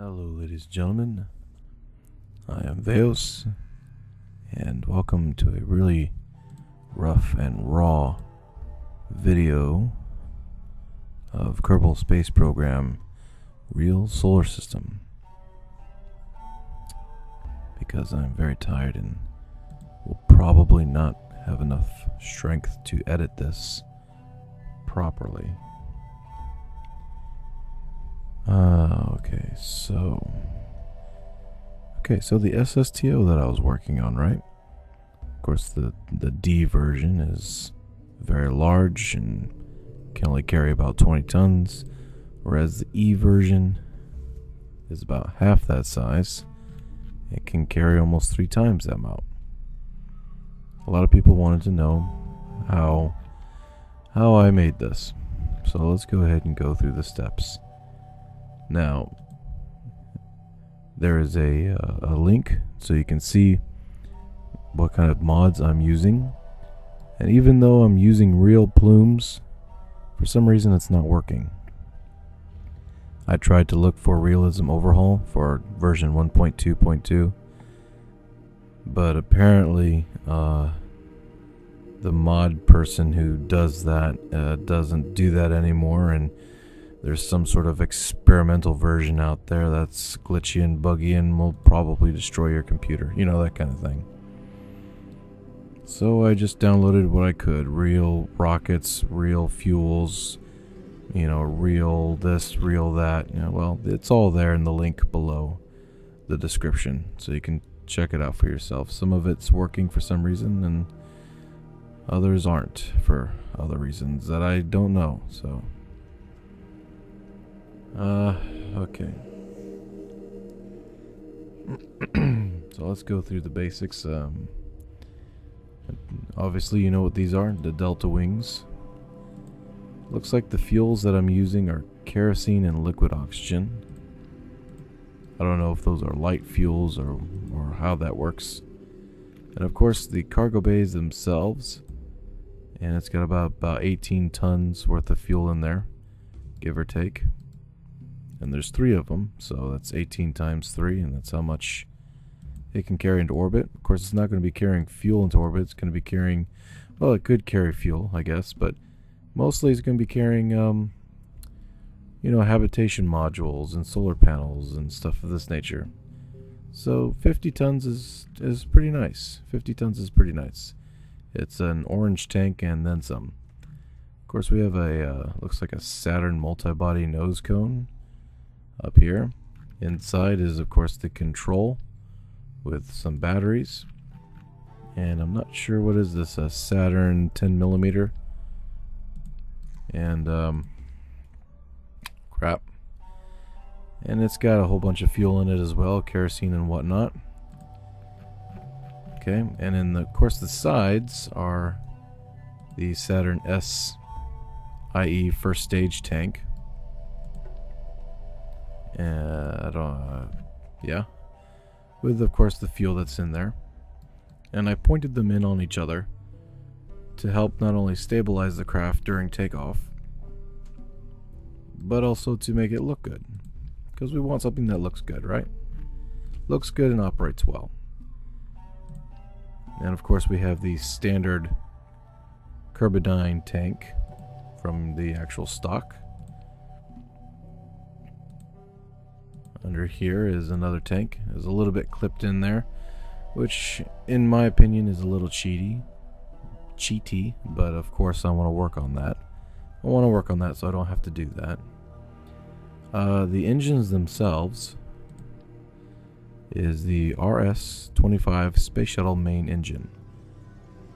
Hello, ladies and gentlemen. I am Veos, and welcome to a really rough and raw video of Kerbal space program Real Solar System, because I'm very tired and will probably not have enough strength to edit this properly. So the SSTO that I was working on, right? Of course, the D version is very large and can only carry about 20 tons, whereas the E version is about half that size. It can carry almost 3 times that amount. A lot of people wanted to know how I made this, so let's go ahead and go through the steps. Now, there is a link so you can see what kind of mods I'm using. And even though I'm using real plumes, for some reason it's not working. I tried to look for realism overhaul for version 1.2.2, but apparently the mod person who does that doesn't do that anymore, and there's some sort of experimental version out there that's glitchy and buggy and will probably destroy your computer. You know, that kind of thing. So I just downloaded what I could. Real rockets, real fuels, real this, real that. Well, it's all there in the link below the description, so you can check it out for yourself. Some of it's working for some reason, and others aren't for other reasons that I don't know, so... okay. So let's go through the basics. Obviously you know what these are, the delta wings. Looks like the fuels that I'm using are kerosene and liquid oxygen. I don't know if those are light fuels or how that works. And of course the cargo bays themselves, and it's got about 18 tons worth of fuel in there, give or take. And there's 3 of them, so that's 18 times 3, and that's how much it can carry into orbit. Of course, it's not going to be carrying fuel into orbit. It's going to be carrying, well, it could carry fuel, I guess, but mostly it's going to be carrying, habitation modules and solar panels and stuff of this nature. So 50 tons is pretty nice. 50 tons is pretty nice. It's an orange tank and then some. Of course, we have a, looks like a Saturn multi-body nose cone up here. Inside is of course the control with some batteries, and I'm not sure what is this, a Saturn 10mm, and crap, and it's got a whole bunch of fuel in it as well, kerosene and whatnot. Okay, and then of course the sides are the Saturn S, i.e. first stage tank. With of course the fuel that's in there, and I pointed them in on each other to help not only stabilize the craft during takeoff, but also to make it look good, because we want something that looks good, right? Looks good and operates well. And of course we have the standard Kerbal tank from the actual stock. Under here is another tank. There's a little bit clipped in there, which in my opinion is a little cheaty, but of course I want to work on that. So I don't have to do that. The engines themselves is the RS-25 Space Shuttle main engine.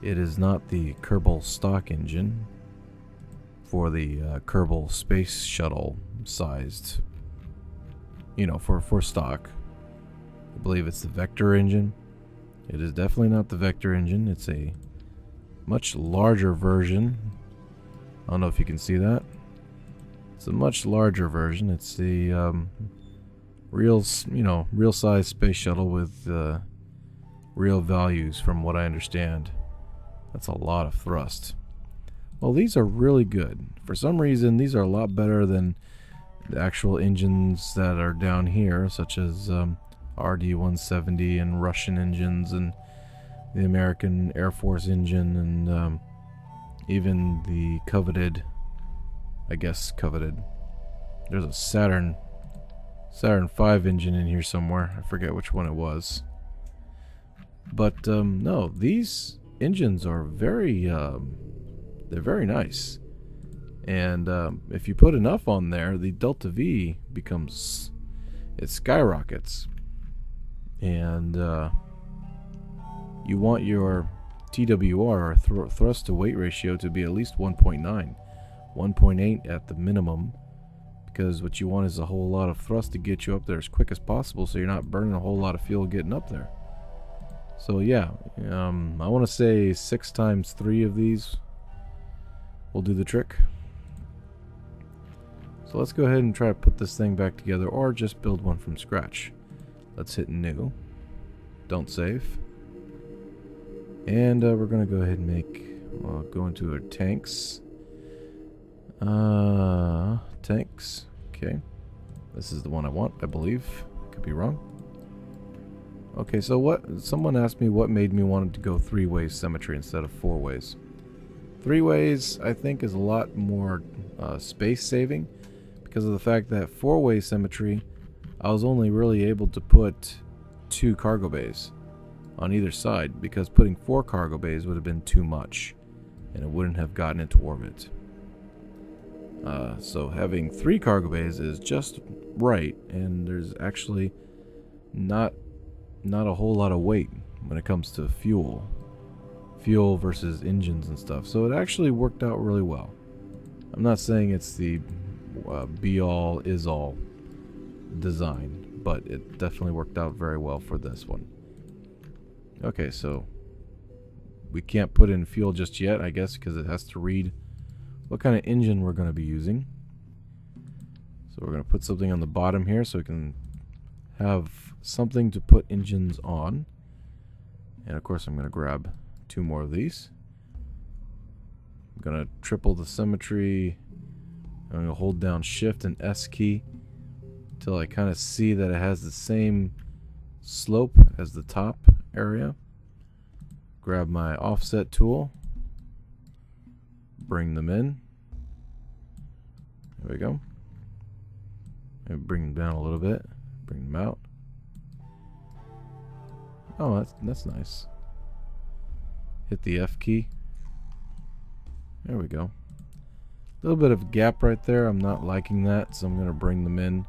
It is not the Kerbal stock engine for the Kerbal Space Shuttle sized, for stock. I believe it's the Vector engine. It is definitely not the Vector engine. It's a much larger version. I don't know if you can see that. It's a much larger version. It's the real size space shuttle with real values, from what I understand. That's a lot of thrust. Well, these are really good. For some reason, these are a lot better than the actual engines that are down here, such as RD-170 and Russian engines and the American Air Force engine and even the coveted, there's a Saturn V engine in here somewhere. I forget which one it was. But no, these engines are they're very nice. And if you put enough on there, the Delta V it skyrockets. And you want your TWR, or thrust to weight ratio, to be at least 1.9, 1.8 at the minimum, because what you want is a whole lot of thrust to get you up there as quick as possible, so you're not burning a whole lot of fuel getting up there. So yeah, I want to say 6 times 3 of these will do the trick. So let's go ahead and try to put this thing back together, or just build one from scratch. Let's hit new. Don't save. And we're going to go ahead and go into our tanks. Tanks. Okay. This is the one I want, I believe. Could be wrong. Okay, so someone asked me what made me want to go 3-way symmetry instead of 4 ways. 3 ways, I think, is a lot more space saving, because of the fact that 4-way symmetry, I was only really able to put 2 cargo bays on either side, because putting 4 cargo bays would have been too much and it wouldn't have gotten into orbit. So having 3 cargo bays is just right, and there's actually not a whole lot of weight when it comes to fuel versus engines and stuff, so it actually worked out really well. I'm not saying it's the be-all is-all design, but it definitely worked out very well for this one. Okay, so we can't put in fuel just yet, I guess, because it has to read what kind of engine we're going to be using. So we're going to put something on the bottom here so we can have something to put engines on. And of course I'm going to grab 2 more of these. I'm going to triple the symmetry. I'm going to hold down Shift and S key until I kind of see that it has the same slope as the top area. Grab my offset tool. Bring them in. There we go. And bring them down a little bit. Bring them out. Oh, that's nice. Hit the F key. There we go. A little bit of a gap right there. I'm not liking that, so I'm going to bring them in.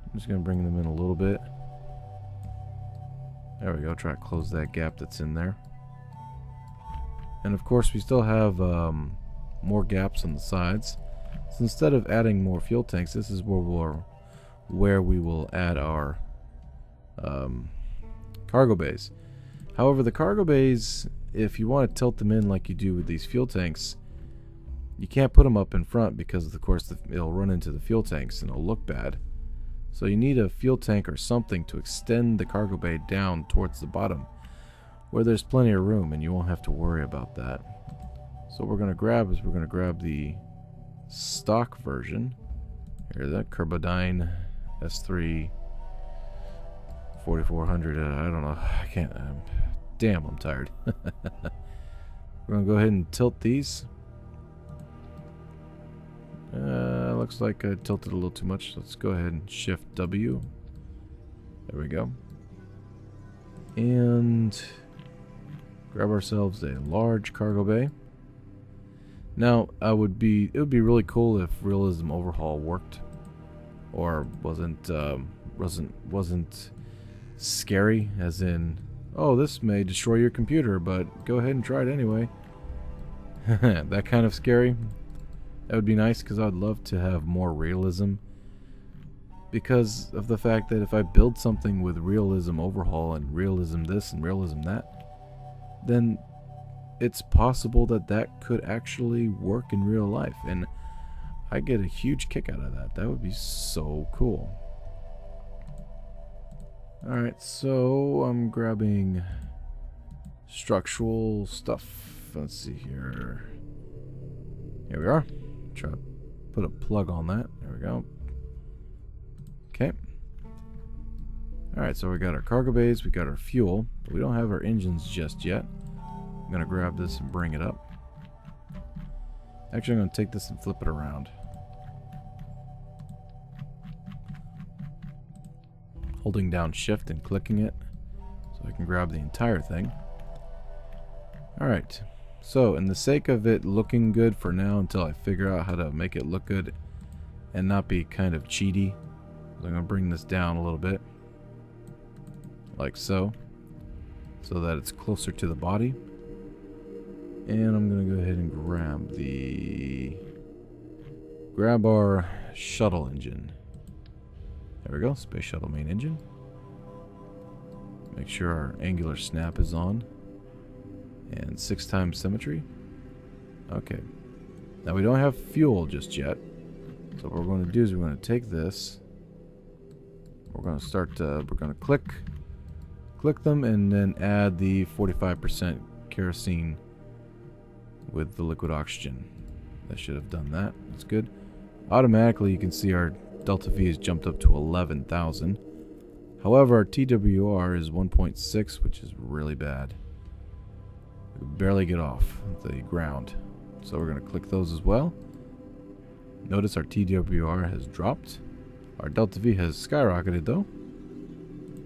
I'm just going to bring them in a little bit. There we go. Try to close that gap that's in there. And of course we still have more gaps on the sides. So instead of adding more fuel tanks, this is where we will add our cargo bays. However, the cargo bays, if you want to tilt them in like you do with these fuel tanks, you can't put them up in front because of course it'll run into the fuel tanks and it'll look bad. So you need a fuel tank or something to extend the cargo bay down towards the bottom, where there's plenty of room and you won't have to worry about that. So what we're going to grab the stock version. Here, that Kerbal S3 4400. I don't know. I can't. Damn, I'm tired. We're going to go ahead and tilt these. Looks like I tilted a little too much. Let's go ahead and Shift W. There we go. And grab ourselves a large cargo bay. Now, it would be really cool if Realism Overhaul worked, or wasn't scary, as in, oh, this may destroy your computer, but go ahead and try it anyway. That kind of scary. That would be nice, because I'd love to have more realism, because of the fact that if I build something with Realism Overhaul and Realism this and Realism that, then it's possible that that could actually work in real life, and I get a huge kick out of that. That would be so cool. Alright, so I'm grabbing structural stuff. Let's see here. Here we are. Try to put a plug on that. There we go. Okay. Alright, so we got our cargo bays, we got our fuel, but we don't have our engines just yet. I'm going to grab this and bring it up. Actually, I'm going to take this and flip it around. Holding down shift and clicking it so I can grab the entire thing. Alright, so in the sake of it looking good for now until I figure out how to make it look good and not be kind of cheaty, I'm going to bring this down a little bit. Like so that it's closer to the body. And I'm going to go ahead and grab our shuttle engine. There we go, space shuttle main engine. Make sure our angular snap is on. And 6 times symmetry. Okay. Now we don't have fuel just yet. So what we're going to do is we're going to take this. We're going to start, we're going to click them and then add the 45% kerosene with the liquid oxygen. That should have done that. That's good. Automatically you can see our delta V has jumped up to 11,000. However, our TWR is 1.6, which is really bad. We can barely get off the ground. So we're going to click those as well. Notice our TWR has dropped. Our delta V has skyrocketed though.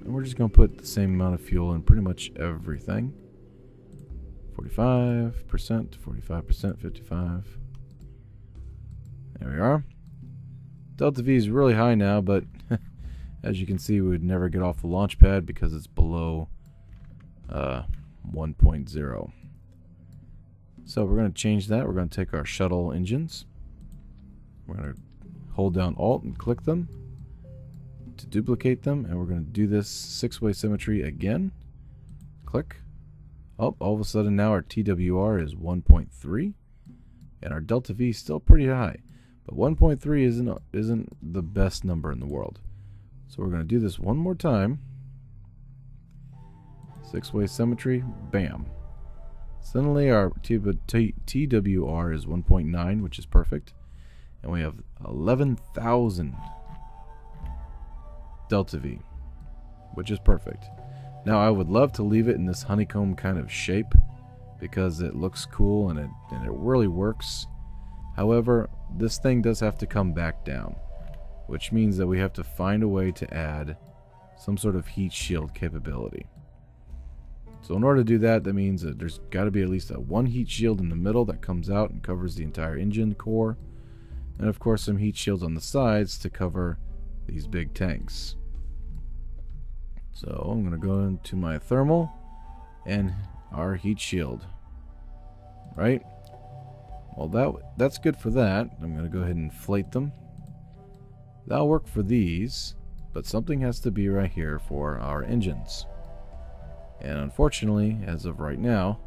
And we're just going to put the same amount of fuel in pretty much everything. 45%, 45%, 55. There we are. Delta V is really high now, but as you can see, we would never get off the launch pad because it's below 1.0. So we're going to change that. We're going to take our shuttle engines. We're going to hold down Alt and click them to duplicate them, and we're going to do this 6-way symmetry again. Click. Oh, all of a sudden now our TWR is 1.3, and our delta V is still pretty high, but 1.3 isn't the best number in the world. So we're going to do this one more time. 6-way symmetry, bam. Suddenly our TWR is 1.9, which is perfect, and we have 11,000 delta V, which is perfect. Now I would love to leave it in this honeycomb kind of shape because it looks cool and it really works. However, this thing does have to come back down, which means that we have to find a way to add some sort of heat shield capability. So in order to do that, that means that there's got to be at least one heat shield in the middle that comes out and covers the entire engine core, and of course some heat shields on the sides to cover these big tanks. So I'm going to go into my thermal and our heat shield. Right? Well, that's good for that. I'm going to go ahead and inflate them. That'll work for these, but something has to be right here for our engines. And unfortunately, as of right now,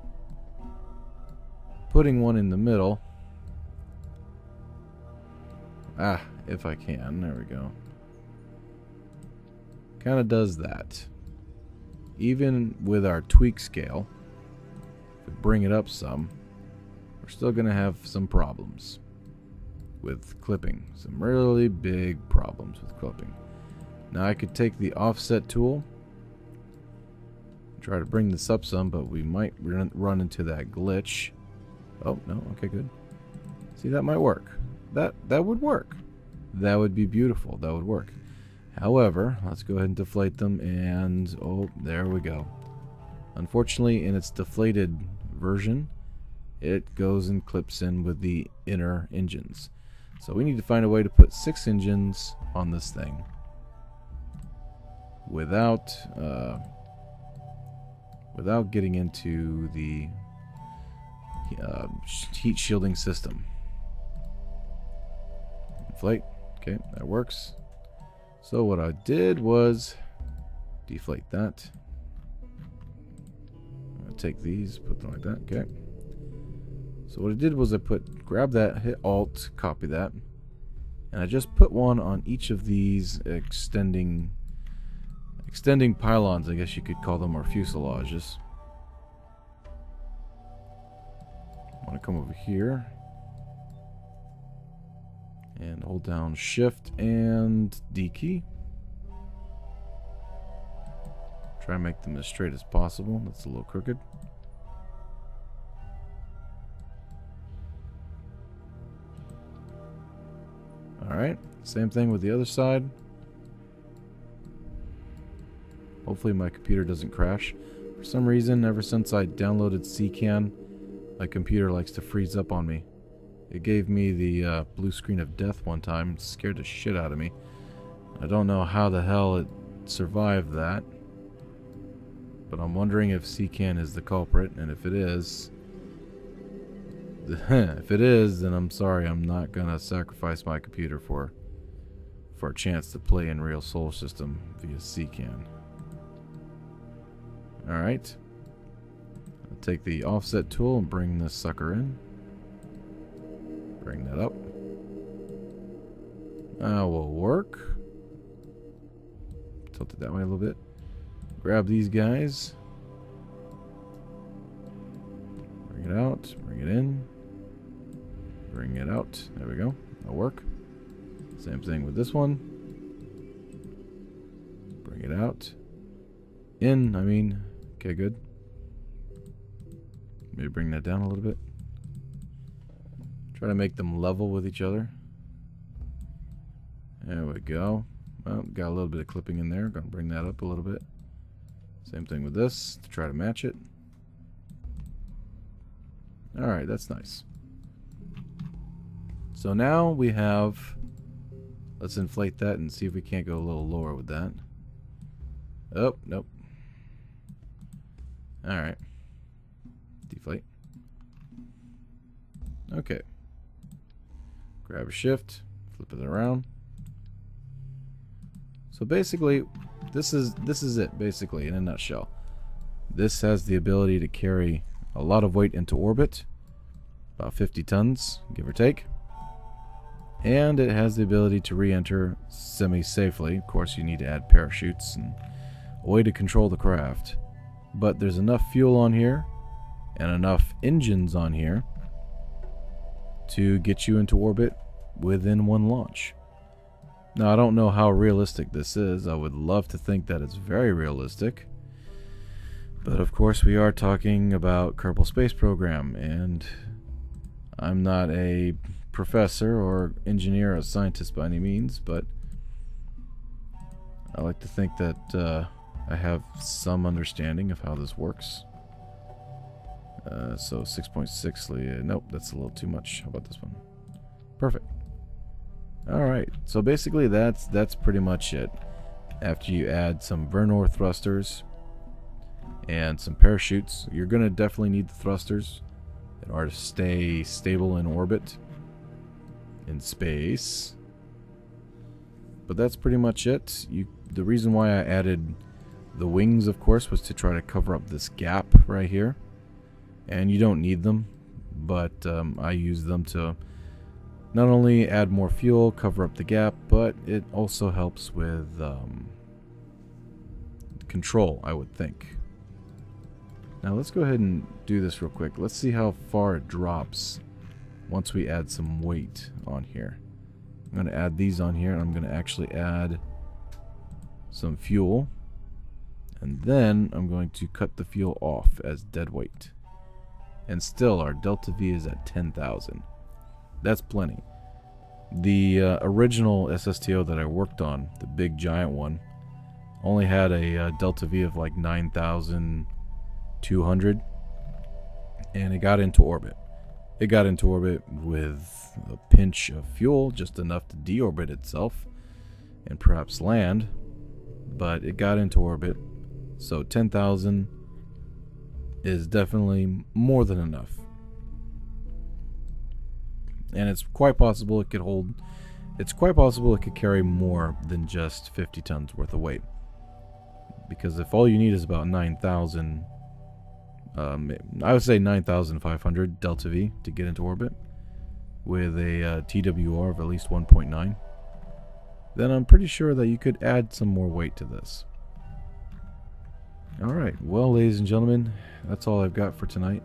putting one in the middle. If I can. There we go. Kind of does that. Even with our tweak scale, if we bring it up some, we're still going to have some problems with clipping. Some really big problems with clipping. Now I could take the offset tool, try to bring this up some, but we might run into that glitch. Oh, no. Okay, good. See, that might work. That would work. That would be beautiful. That would work. However, let's go ahead and deflate them, and oh, there we go. Unfortunately, in its deflated version, it goes and clips in with the inner engines. So we need to find a way to put 6 engines on this thing without getting into the heat shielding system. Inflate. Okay, that works. So what I did was deflate that. I'm gonna take these, put them like that. Okay. So what I did was grab that, hit Alt, copy that, and I just put one on each of these extending pylons, I guess you could call them, or fuselages. I want to come over here and hold down Shift and D key. Try and make them as straight as possible. That's a little crooked. Alright, same thing with the other side. Hopefully my computer doesn't crash. For some reason, ever since I downloaded CCAN, my computer likes to freeze up on me. It gave me the blue screen of death one time. It scared the shit out of me. I don't know how the hell it survived that. But I'm wondering if CCAN is the culprit, and if it is... if it is, then I'm sorry, I'm not gonna sacrifice my computer for a chance to play in real Solar System via CCAN. Alright. I'll take the offset tool and bring this sucker in. Bring that up. Will work. Tilt it that way a little bit. Grab these guys. Bring it out. Bring it in. Bring it out. There we go. That'll work. Same thing with this one. Bring it out. In, I mean. Okay, good. Maybe bring that down a little bit. Try to make them level with each other. There we go. Well, got a little bit of clipping in there. Gonna bring that up a little bit. Same thing with this to try to match it. Alright, that's nice. So now we have... Let's inflate that and see if we can't go a little lower with that. Oh, nope. Alright. Deflate. Okay. Grab a shift, flip it around. So basically, this is it, basically, in a nutshell. This has the ability to carry a lot of weight into orbit, about 50 tons, give or take. And it has the ability to re-enter semi-safely. Of course, you need to add parachutes and a way to control the craft. But there's enough fuel on here, and enough engines on here, to get you into orbit within one launch. Now, I don't know how realistic this is. I would love to think that it's very realistic. But of course, we are talking about Kerbal Space Program, and I'm not a professor or engineer or scientist by any means, but I like to think that I have some understanding of how this works. So 6.6, nope, that's a little too much. How about this one? Perfect. Alright, so basically that's pretty much it. After you add some Vernor thrusters and some parachutes, you're going to definitely need the thrusters in order to stay stable in orbit, in space. But that's pretty much it. The reason why I added the wings, of course, was to try to cover up this gap right here. And you don't need them, but I use them to not only add more fuel, cover up the gap, but it also helps with control, I would think. Now let's go ahead and do this real quick. Let's see how far it drops once we add some weight on here. I'm going to add these on here, and I'm going to actually add some fuel. And then I'm going to cut the fuel off as dead weight. And still, our delta V is at 10,000. That's plenty. The original SSTO that I worked on, the big giant one, only had a delta V of like 9,200. And it got into orbit. It got into orbit with a pinch of fuel, just enough to deorbit itself and perhaps land. But it got into orbit. So 10,000 is definitely more than enough. And it's quite possible it could hold... It's quite possible it could carry more than just 50 tons worth of weight. Because if all you need is about 9,000... I would say 9,500 delta V to get into orbit with a TWR of at least 1.9, then I'm pretty sure that you could add some more weight to this. Alright, well, ladies and gentlemen, that's all I've got for tonight.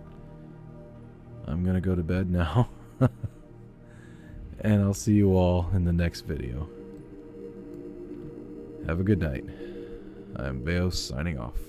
I'm going to go to bed now. And I'll see you all in the next video. Have a good night. I'm Beos signing off.